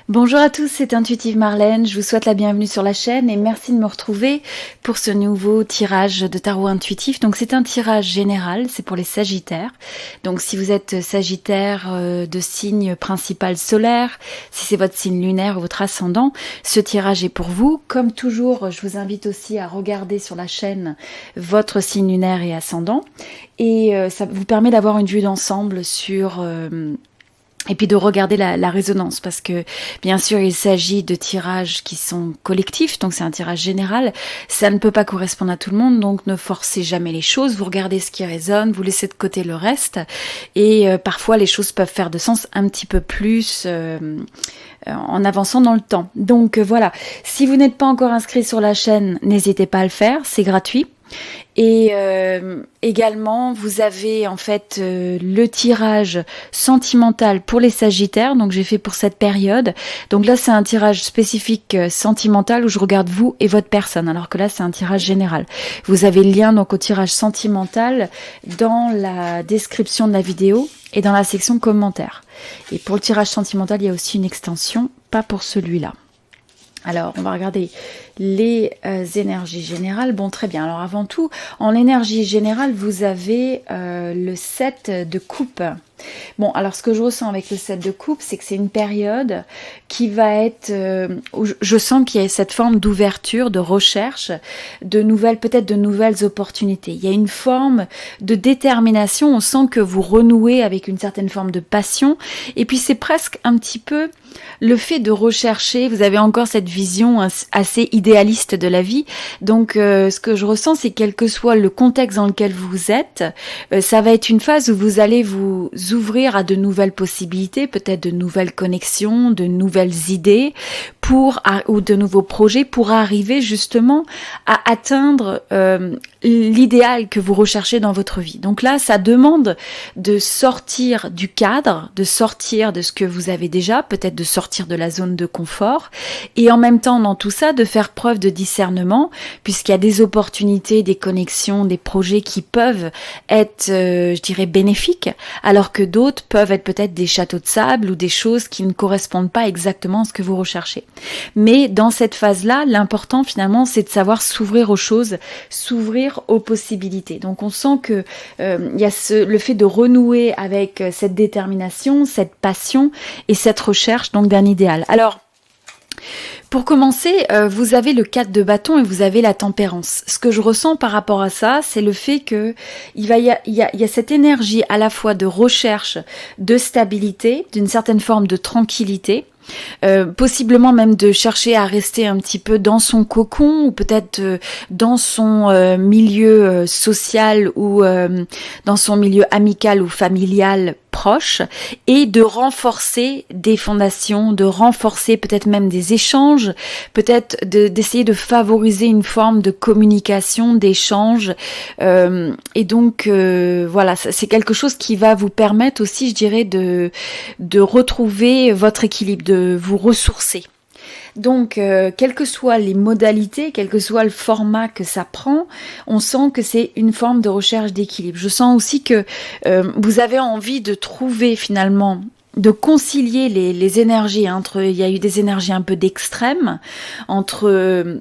Bonjour à tous, c'est Intuitive Marlène, je vous souhaite la bienvenue sur la chaîne et merci de me retrouver pour ce nouveau tirage de tarot intuitif. Donc c'est un tirage général, c'est pour les sagittaires. Donc si vous êtes sagittaire de signe principal solaire, si c'est votre signe lunaire ou votre ascendant, ce tirage est pour vous. Comme toujours, je vous invite aussi à regarder sur la chaîne votre signe lunaire et ascendant. Et ça vous permet d'avoir une vue d'ensemble sur... Et puis de regarder la résonance, parce que bien sûr il s'agit de tirages qui sont collectifs, donc c'est un tirage général, ça ne peut pas correspondre à tout le monde, donc ne forcez jamais les choses, vous regardez ce qui résonne, vous laissez de côté le reste, et parfois les choses peuvent faire de sens un petit peu plus en avançant dans le temps. Donc voilà, si vous n'êtes pas encore inscrit sur la chaîne, n'hésitez pas à le faire, c'est gratuit. Et également, vous avez en fait le tirage sentimental pour les sagittaires, donc j'ai fait pour cette période. Donc là, c'est un tirage spécifique sentimental où je regarde vous et votre personne, alors que là, c'est un tirage général. Vous avez le lien donc au tirage sentimental dans la description de la vidéo et dans la section commentaires. Et pour le tirage sentimental, il y a aussi une extension, pas pour celui-là. Alors, on va regarder les énergies générales. Bon, très bien. Alors, avant tout, en énergie générale, vous avez le 7 de coupe. Bon, alors ce que je ressens avec le 7 de coupe, c'est que c'est une période qui va être... où je sens qu'il y a cette forme d'ouverture, de recherche, de nouvelles, peut-être de nouvelles opportunités. Il y a une forme de détermination, on sent que vous renouez avec une certaine forme de passion. Et puis c'est presque un petit peu le fait de rechercher, vous avez encore cette vision assez idéaliste de la vie. Donc ce que je ressens, c'est quel que soit le contexte dans lequel vous êtes, ça va être une phase où vous allez vous ouvrir à de nouvelles possibilités, peut-être de nouvelles connexions, de nouvelles idées ou de nouveaux projets pour arriver justement à atteindre l'idéal que vous recherchez dans votre vie. Donc là, ça demande de sortir du cadre, de sortir de ce que vous avez déjà, peut-être de sortir de la zone de confort et en même temps dans tout ça, de faire preuve de discernement puisqu'il y a des opportunités, des connexions, des projets qui peuvent être, je dirais, bénéfiques alors que d'autres peuvent être peut-être des châteaux de sable ou des choses qui ne correspondent pas exactement à ce que vous recherchez. Mais dans cette phase-là, l'important finalement, c'est de savoir s'ouvrir aux choses, s'ouvrir aux possibilités. Donc on sent que il y a le fait de renouer avec cette détermination, cette passion et cette recherche donc d'un idéal. Alors, pour commencer, vous avez le 4 de bâton et vous avez la tempérance. Ce que je ressens par rapport à ça, c'est le fait que il y a cette énergie à la fois de recherche, de stabilité, d'une certaine forme de tranquillité, possiblement même de chercher à rester un petit peu dans son cocon ou peut-être dans son milieu social ou dans son milieu amical ou familial proche et de renforcer des fondations, de renforcer peut-être même des échanges, peut-être d'essayer de favoriser une forme de communication, d'échange et donc voilà, c'est quelque chose qui va vous permettre aussi, je dirais, de retrouver votre équilibre, de vous ressourcer. Donc, quelles que soient les modalités, quel que soit le format que ça prend, on sent que c'est une forme de recherche d'équilibre. Je sens aussi que vous avez envie de trouver finalement, de concilier les énergies. Il y a eu des énergies un peu d'extrême entre...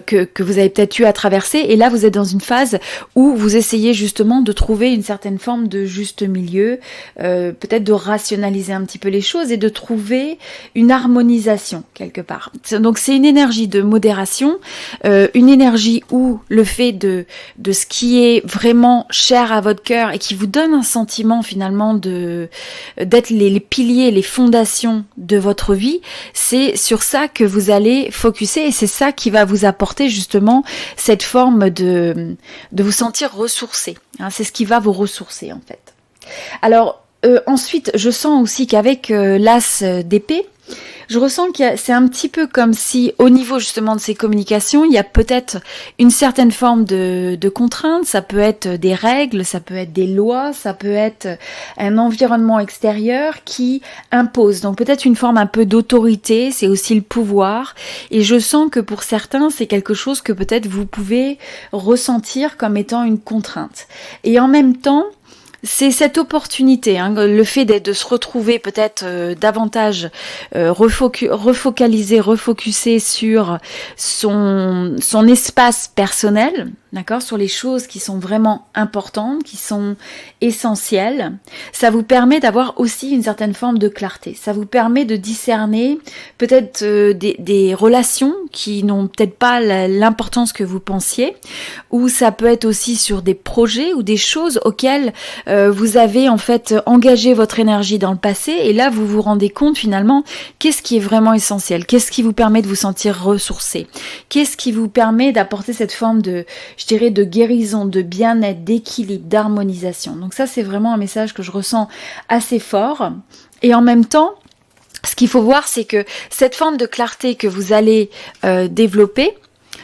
que vous avez peut-être eu à traverser et là vous êtes dans une phase où vous essayez justement de trouver une certaine forme de juste milieu, peut-être de rationaliser un petit peu les choses et de trouver une harmonisation quelque part. Donc c'est une énergie de modération, une énergie où le fait de ce qui est vraiment cher à votre cœur et qui vous donne un sentiment finalement d'être les piliers, les fondations de votre vie, c'est sur ça que vous allez focuser et c'est ça qui va vous apporter justement cette forme de vous sentir ressourcé. Hein, c'est ce qui va vous ressourcer en fait. Alors ensuite, je sens aussi qu'avec l'as d'épée, je ressens que c'est un petit peu comme si, au niveau justement de ces communications, il y a peut-être une certaine forme de contrainte, ça peut être des règles, ça peut être des lois, ça peut être un environnement extérieur qui impose. Donc peut-être une forme un peu d'autorité, c'est aussi le pouvoir. Et je sens que pour certains, c'est quelque chose que peut-être vous pouvez ressentir comme étant une contrainte. Et en même temps, C'est cette opportunité, hein, le fait de se retrouver peut-être davantage refocalisé, refocusé sur son espace personnel, d'accord, sur les choses qui sont vraiment importantes, qui sont essentielles. Ça vous permet d'avoir aussi une certaine forme de clarté. Ça vous permet de discerner peut-être des relations qui n'ont peut-être pas l'importance que vous pensiez, ou ça peut être aussi sur des projets ou des choses auxquelles vous avez en fait engagé votre énergie dans le passé, et là vous vous rendez compte finalement qu'est-ce qui est vraiment essentiel, qu'est-ce qui vous permet de vous sentir ressourcé, qu'est-ce qui vous permet d'apporter cette forme de, je dirais, de guérison, de bien-être, d'équilibre, d'harmonisation. Donc ça, c'est vraiment un message que je ressens assez fort. Et en même temps, ce qu'il faut voir, c'est que cette forme de clarté que vous allez développer,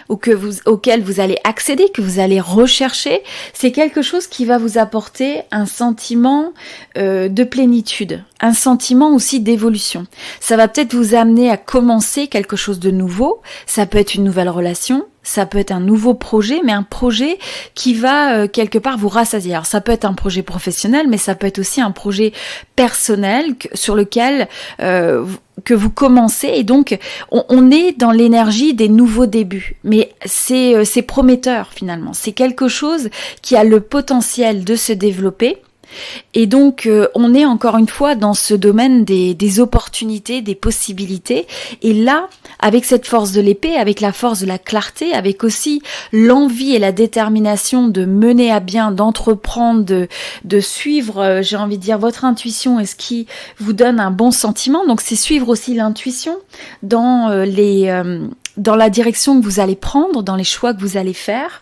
ou auquel vous allez accéder, que vous allez rechercher, c'est quelque chose qui va vous apporter un sentiment de plénitude, un sentiment aussi d'évolution. Ça va peut-être vous amener à commencer quelque chose de nouveau, ça peut être une nouvelle relation, ça peut être un nouveau projet, mais un projet qui va quelque part vous rassasier. Alors ça peut être un projet professionnel, mais ça peut être aussi un projet personnel sur lequel que vous commencez, et donc on est dans l'énergie des nouveaux débuts, mais c'est prometteur finalement, c'est quelque chose qui a le potentiel de se développer. Et donc on est encore une fois dans ce domaine des opportunités, des possibilités, et là avec cette force de l'épée, avec la force de la clarté, avec aussi l'envie et la détermination de mener à bien, d'entreprendre, de suivre, j'ai envie de dire, votre intuition et ce qui vous donne un bon sentiment. Donc c'est suivre aussi l'intuition dans la direction que vous allez prendre, dans les choix que vous allez faire.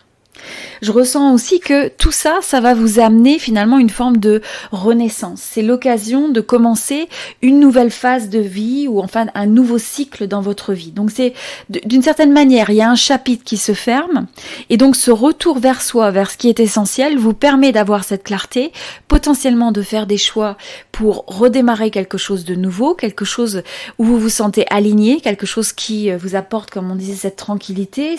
Je ressens aussi que tout ça, ça va vous amener finalement une forme de renaissance. C'est l'occasion de commencer une nouvelle phase de vie, ou enfin un nouveau cycle dans votre vie. Donc c'est d'une certaine manière, il y a un chapitre qui se ferme, et donc ce retour vers soi, vers ce qui est essentiel, vous permet d'avoir cette clarté, potentiellement de faire des choix pour redémarrer quelque chose de nouveau, quelque chose où vous vous sentez aligné, quelque chose qui vous apporte, comme on disait, cette tranquillité,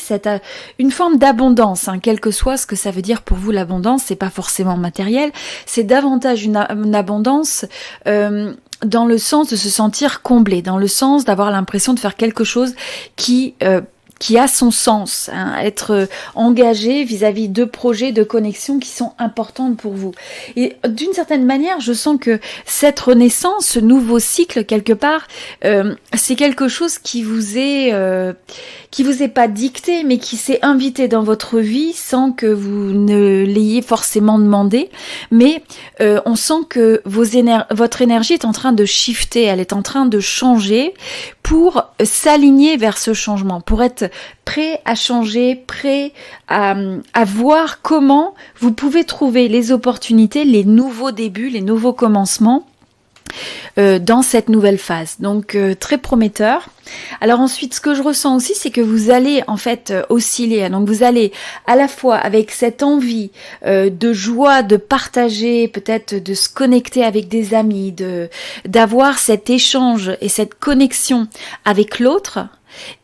une forme d'abondance, hein, quel que soit ce que ça veut dire pour vous. L'abondance, c'est pas forcément matériel, c'est davantage une abondance dans le sens de se sentir comblé, dans le sens d'avoir l'impression de faire quelque chose qui a son sens, hein, être engagé vis-à-vis de projets, de connexions qui sont importantes pour vous. Et d'une certaine manière, je sens que cette renaissance, ce nouveau cycle quelque part, c'est quelque chose qui vous est pas dicté, mais qui s'est invité dans votre vie sans que vous ne l'ayez forcément demandé. Mais on sent que votre énergie est en train de shifter, elle est en train de changer pour s'aligner vers ce changement, pour être prêt à changer, prêt à voir comment vous pouvez trouver les opportunités, les nouveaux débuts, les nouveaux commencements dans cette nouvelle phase. Donc très prometteur. Alors ensuite, ce que je ressens aussi, c'est que vous allez en fait osciller. Donc vous allez à la fois avec cette envie de joie, de partager, peut-être de se connecter avec des amis, d'avoir cet échange et cette connexion avec l'autre.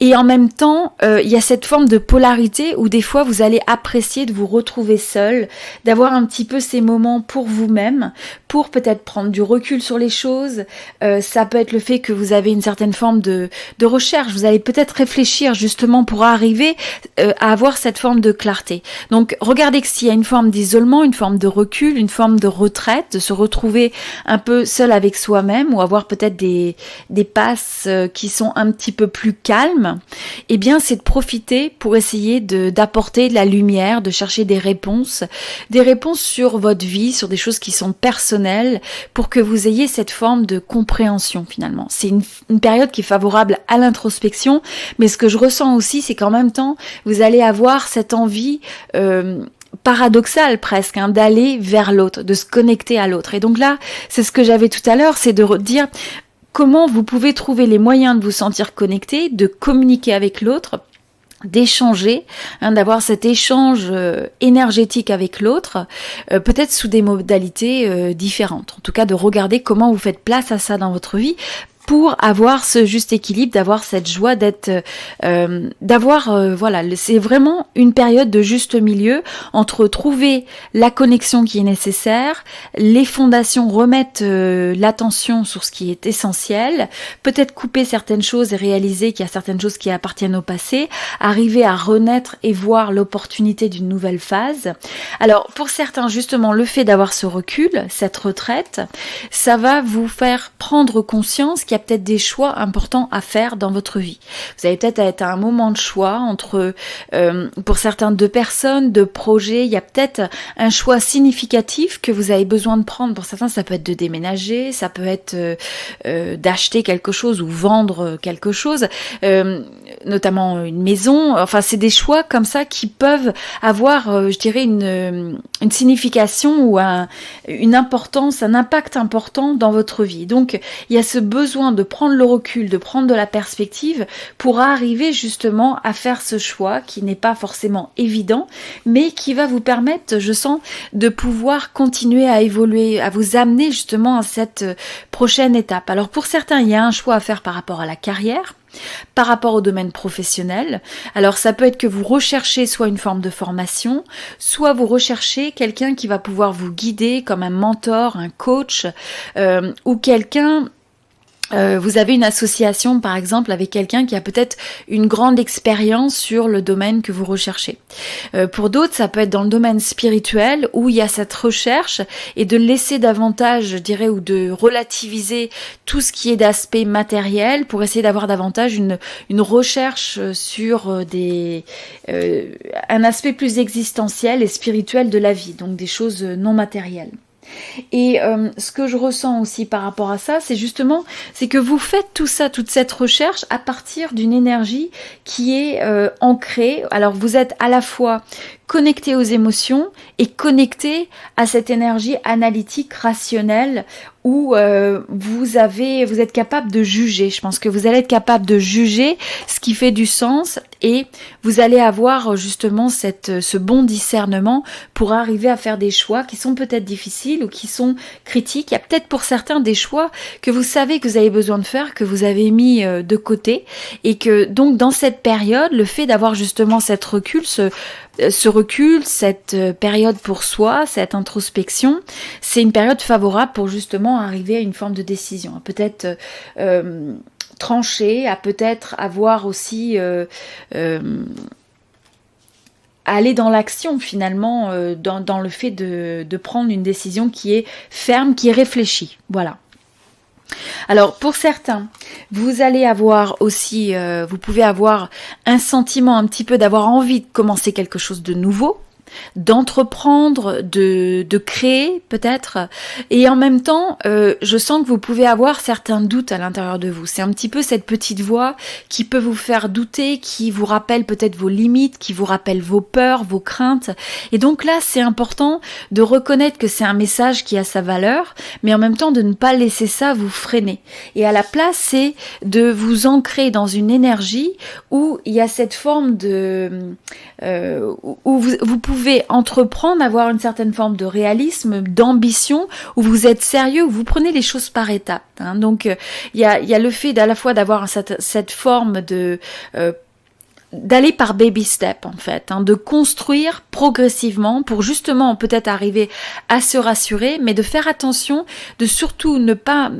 Et en même temps, il y a cette forme de polarité où des fois vous allez apprécier de vous retrouver seul, d'avoir un petit peu ces moments pour vous-même, pour peut-être prendre du recul sur les choses. Ça peut être le fait que vous avez une certaine forme de recherche. Vous allez peut-être réfléchir justement pour arriver à avoir cette forme de clarté. Donc regardez que s'il y a une forme d'isolement, une forme de recul, une forme de retraite, de se retrouver un peu seul avec soi-même, ou avoir peut-être des passes qui sont un petit peu plus calmes, eh bien c'est de profiter pour essayer d'apporter de la lumière, de chercher des réponses sur votre vie, sur des choses qui sont personnelles, pour que vous ayez cette forme de compréhension finalement. C'est une période qui est favorable à l'introspection, mais ce que je ressens aussi, c'est qu'en même temps, vous allez avoir cette envie paradoxal presque, hein, d'aller vers l'autre, de se connecter à l'autre. Et donc là, c'est ce que j'avais tout à l'heure, c'est de dire comment vous pouvez trouver les moyens de vous sentir connecté, de communiquer avec l'autre, d'échanger, hein, d'avoir cet échange énergétique avec l'autre, peut-être sous des modalités différentes. En tout cas, de regarder comment vous faites place à ça dans votre vie, pour avoir ce juste équilibre, d'avoir cette joie, voilà, c'est vraiment une période de juste milieu entre trouver la connexion qui est nécessaire, les fondations, remettre l'attention sur ce qui est essentiel, peut-être couper certaines choses et réaliser qu'il y a certaines choses qui appartiennent au passé, arriver à renaître et voir l'opportunité d'une nouvelle phase. Alors pour certains, justement, le fait d'avoir ce recul, cette retraite, ça va vous faire prendre conscience qu'il y a peut-être des choix importants à faire dans votre vie. Vous allez peut-être être à un moment de choix entre, pour certains, 2 personnes, 2 projets. Il y a peut-être un choix significatif que vous avez besoin de prendre. Pour certains, ça peut être de déménager, ça peut être d'acheter quelque chose ou vendre quelque chose, notamment une maison. Enfin, c'est des choix comme ça qui peuvent avoir, je dirais, une signification ou une importance, un impact important dans votre vie. Donc, il y a ce besoin de prendre le recul, de prendre de la perspective pour arriver justement à faire ce choix qui n'est pas forcément évident, mais qui va vous permettre, je sens, de pouvoir continuer à évoluer, à vous amener justement à cette prochaine étape. Alors pour certains, il y a un choix à faire par rapport à la carrière, par rapport au domaine professionnel. Alors ça peut être que vous recherchez soit une forme de formation, soit vous recherchez quelqu'un qui va pouvoir vous guider comme un mentor, un coach, ou quelqu'un. Vous avez une association par exemple avec quelqu'un qui a peut-être une grande expérience sur le domaine que vous recherchez. Pour d'autres, ça peut être dans le domaine spirituel où il y a cette recherche et de laisser davantage, je dirais, ou de relativiser tout ce qui est d'aspect matériel pour essayer d'avoir davantage une recherche sur un aspect plus existentiel et spirituel de la vie, donc des choses non matérielles. Et ce que je ressens aussi par rapport à ça, c'est que vous faites tout ça, toute cette recherche à partir d'une énergie qui est ancrée. Alors vous êtes à la fois connecté aux émotions et connecté à cette énergie analytique, rationnelle, où vous êtes capable de juger. Je pense que vous allez être capable de juger ce qui fait du sens et vous allez avoir justement ce bon discernement pour arriver à faire des choix qui sont peut-être difficiles ou qui sont critiques. Il y a peut-être pour certains des choix que vous savez que vous avez besoin de faire, que vous avez mis de côté et que donc dans cette période, le fait d'avoir justement cette recul, ce recul, cette période pour soi, cette introspection, c'est une période favorable pour justement arriver à une forme de décision, à peut-être trancher, à peut-être avoir aussi aller dans l'action finalement, dans le fait de prendre une décision qui est ferme, qui est réfléchie. Voilà. Alors pour certains, vous allez avoir aussi, vous pouvez avoir un sentiment un petit peu d'avoir envie de commencer quelque chose de nouveau, d'entreprendre, de créer peut-être, et en même temps je sens que vous pouvez avoir certains doutes à l'intérieur de vous. C'est un petit peu cette petite voix qui peut vous faire douter, qui vous rappelle peut-être vos limites, qui vous rappelle vos peurs, vos craintes, et donc là c'est important de reconnaître que c'est un message qui a sa valeur, mais en même temps de ne pas laisser ça vous freiner, et à la place c'est de vous ancrer dans une énergie où il y a cette forme de où vous pouvez entreprendre, avoir une certaine forme de réalisme, d'ambition, où vous êtes sérieux, où vous prenez les choses par étapes. Hein. Donc, il y a le fait à la fois d'avoir cette forme d'aller par baby step en fait, de construire progressivement pour justement peut-être arriver à se rassurer, mais de faire attention, de surtout ne pas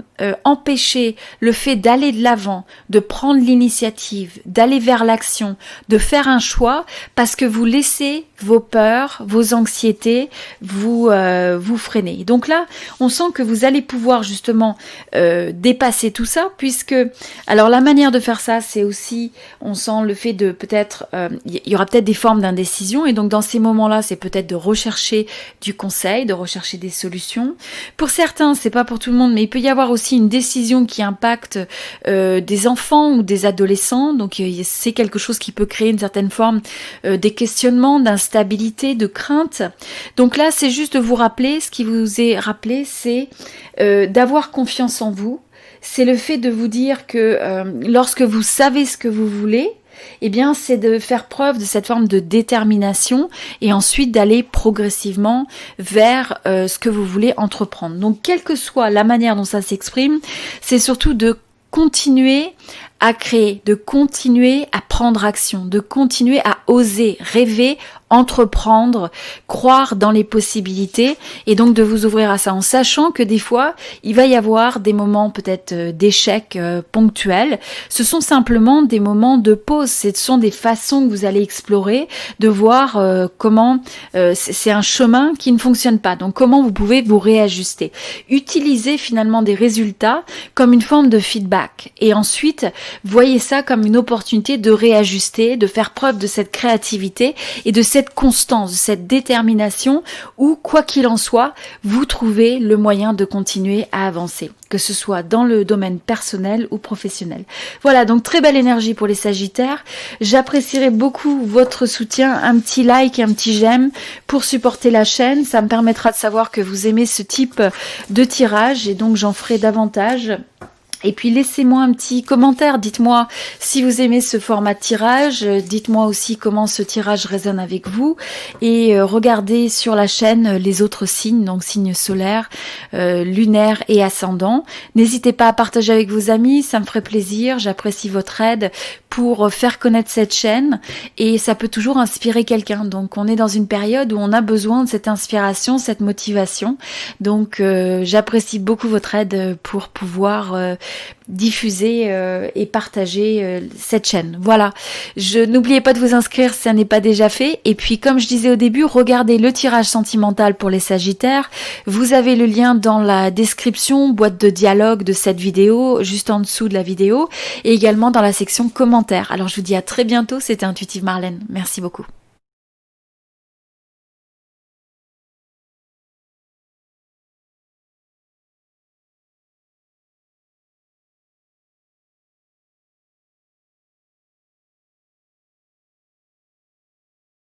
empêcher le fait d'aller de l'avant, de prendre l'initiative, d'aller vers l'action, de faire un choix, parce que vous laissez vos peurs, vos anxiétés vous freiner. Donc là, on sent que vous allez pouvoir justement dépasser tout ça, puisque alors la manière de faire ça, c'est aussi, on sent le fait de peut-être, il y aura peut-être des formes d'indécision, et donc dans ces moments-là, c'est peut-être de rechercher du conseil, de rechercher des solutions. Pour certains, c'est pas pour tout le monde, mais il peut y avoir aussi une décision qui impacte des enfants ou des adolescents, donc c'est quelque chose qui peut créer une certaine forme des questionnements, d'instabilité, de crainte. Donc là, c'est juste de vous rappeler, ce qui vous est rappelé, c'est d'avoir confiance en vous. C'est le fait de vous dire que lorsque vous savez ce que vous voulez, eh bien, c'est de faire preuve de cette forme de détermination et ensuite d'aller progressivement vers ce que vous voulez entreprendre. Donc, quelle que soit la manière dont ça s'exprime, c'est surtout de continuer à créer, de continuer à prendre action, de continuer à oser, rêver, entreprendre, croire dans les possibilités et donc de vous ouvrir à ça en sachant que des fois, il va y avoir des moments peut-être d'échecs ponctuels. Ce sont simplement des moments de pause, ce sont des façons que vous allez explorer, de voir comment c'est un chemin qui ne fonctionne pas. Donc comment vous pouvez vous réajuster. Utilisez finalement des résultats comme une forme de feedback et ensuite voyez ça comme une opportunité de réajuster, de faire preuve de cette créativité et de cette constance, de cette détermination où, quoi qu'il en soit, vous trouvez le moyen de continuer à avancer, que ce soit dans le domaine personnel ou professionnel. Voilà, donc très belle énergie pour les Sagittaires. J'apprécierais beaucoup votre soutien, un petit like, un petit j'aime pour supporter la chaîne. Ça me permettra de savoir que vous aimez ce type de tirage et donc j'en ferai davantage. Et puis laissez-moi un petit commentaire, dites-moi si vous aimez ce format de tirage, dites-moi aussi comment ce tirage résonne avec vous et regardez sur la chaîne les autres signes, donc signes solaires, lunaires et ascendants. N'hésitez pas à partager avec vos amis, ça me ferait plaisir, j'apprécie votre aide pour faire connaître cette chaîne et ça peut toujours inspirer quelqu'un. Donc on est dans une période où on a besoin de cette inspiration, cette motivation. Donc j'apprécie beaucoup votre aide pour pouvoir diffuser et partager cette chaîne. Voilà, n'oubliez pas de vous inscrire si ça n'est pas déjà fait. Et puis comme je disais au début, regardez le tirage sentimental pour les Sagittaires. Vous avez le lien dans la description, boîte de dialogue de cette vidéo, juste en dessous de la vidéo, et également dans la section commentaires. Alors je vous dis à très bientôt, c'était Intuitive Marlène. Merci beaucoup.